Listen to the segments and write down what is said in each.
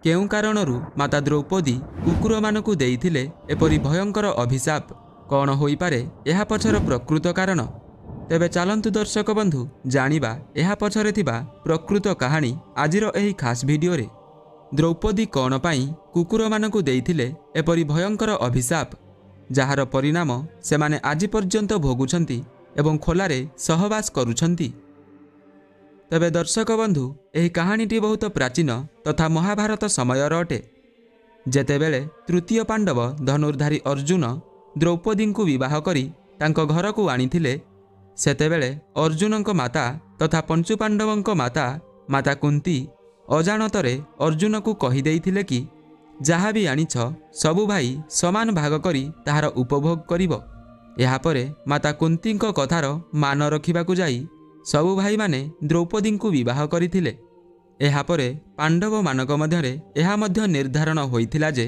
केउ कारणरू माता द्रौपदी कुकुर मानकु देइथिले एपरि भयंकर अभिशाप कौन होई पारे एहा पछर प्रकृत कारण। तेबे चलंतु दर्शक बंधु जानिबा एहा पछरे थिबा प्रकृत कहानी आजिर एही खास भिडियो रे। द्रौपदी कौन पाई कुकुर मानकु देइथिले एपरि भयंकर अभिशाप जहार परिणाम सेमाने आजि पर्यंत भोगुछंती एवं खोलारे सहवास करुछंती। तेबे दर्शक बंधु एही कहानीटी बहुत प्राचीन तथा महाभारत समयर अटे। जेतेबेले तृतीय पांडव धनुर्धारी अर्जुन द्रौपदी को विवाह करी तांको घर को आनिथिले सेतेबेले अर्जुनक माता तथा पंचु पांडवक माता माता कुंती अजाणतरे अर्जुन को कही देइथिले कि जहाँ भी आनिछ सबु भाई समान भाग करी ताहार उपभोग करिवो। एहा परे माता कुंतीक कथार मान रखिबाकु जाई सबु भाई माने द्रौपदी को विवाह करिथिले। एहा परे पांडव मानक मध्यरे एहा मध्य निर्धारण होइथिला जे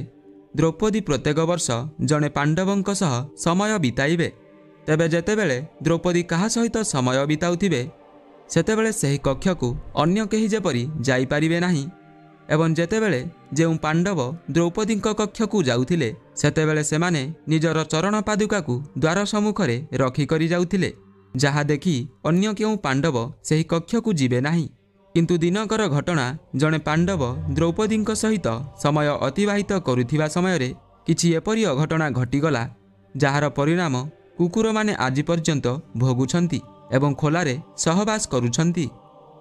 द्रौपदी प्रत्येक वर्ष जणे पांडवंक सह समय बिताइबे। तेबे जेतेबेले द्रौपदी कहा सहित समय बिताउथिबे सेतेबेले सही कक्ष को अन्य केही जेपरि जाई पारिबे नाही एवं जेतेबेले जेउ पांडव द्रौपदी कक्ष को जाउथिले सेतेबेले सेमाने निजर चरण पादुका को द्वार सम्मुखरे रखी करी जाउथिले जहा देखि अन्य केउ पांडव सही कक्ष को जिबे नाही। किंतु दिनकर घटना जणे पांडव द्रौपदी सहित समय अतिबाहित करुथिबा समयरे किछि एपरि अघटना घटिगला जहार परिणाम कुकुर माने आजि पर्यंत भोगुछंती एवं खोलारे सहवास करुछंती।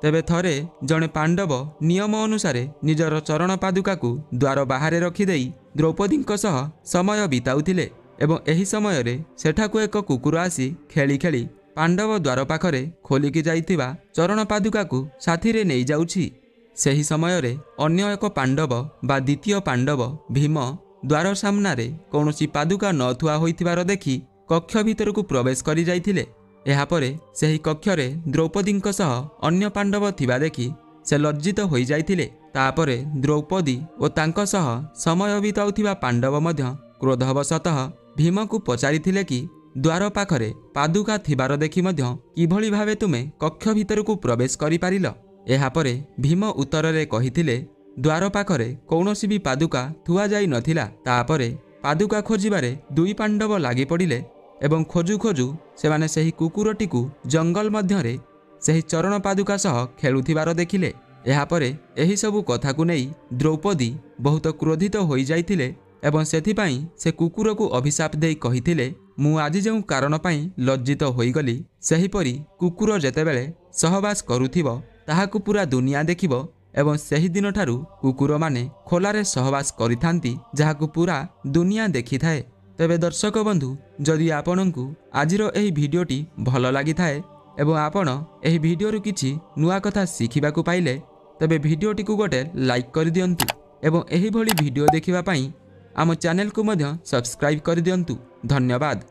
तेबे थरे जणे पांडव नियम अनुसारे निजर चरण पादुका को द्वार बाहरे रखिदेई द्रौपदी सह समय बिताउथिले एवं एही समयरे सेठाकु एक कुकुर आसी खेली खेली पांडव द्वार पाखरे खोलिकी जाइथिबा चरण पादुका को साथीरे नहीं जाउछि। सेही समयरे अन्य एक पांडव बा द्वितीय पांडव भीम द्वार सामनारे कौनसी पादुका न थुआ होइथिबार देखि कक्ष भीतर को प्रवेश करी जाइथिले। एहा परे सेही कक्षरे द्रौपदी सह अन्य पांडव थिबा देखि से लज्जित होई जाइथिले। तापरे द्रौपदी और तांको सह समय बिताउथिबा पांडव मध्य क्रोधवशतः भीम को पचारिथिले कि द्वार पाखरे पादुका थिबार देखि मध्य किभଳି भावे तुमे कक्ष भीतर को प्रवेश करि पारिल। एहा परे भीम उत्तर रे कहिथिले द्वार पाखरे कौनसी भी पादुका थुआ जाई नथिला। तापरे पादुका खोजिबारे दुई पांडव लागि पड़िले एवं खोजु खोजु सेमाने सेही कुकुरटीकु जंगल मध्यरे सेही चरण पादुका सह खेलुथिबार देखिले। एहा परे एही सबु कथा को नेई द्रौपदी बहुत क्रोधित होई जाइथिले एवं सेथिपाई से कुकुर को अभिशाप देई कहिथिले मु आजि जेउ कारण पाई लज्जित होईगली सेहीपरि कुकुर जेतेबेले सहवास करुथिबो ताहाकु पूरा दुनिया देखिबो एवं सेही दिन ठारू कुकुर माने खोलारे सहवास करिथांती जाहाकु पूरा दुनिया देखि थाए। तेबे दर्शक बंधु जदि आपनकु आजिर एही भिडियोटी भल लागि थाए एवं आपण एही भिडियोरु किछि नुआ कथा शिखिबाकु पाइले तेबे भिडियोटी को गोटे लाइक कर दियंतु एवं एही भली भिडियो देखिबा पाई आम चैनल को मध्य सब्सक्राइब कर दियंतु। धन्यवाद।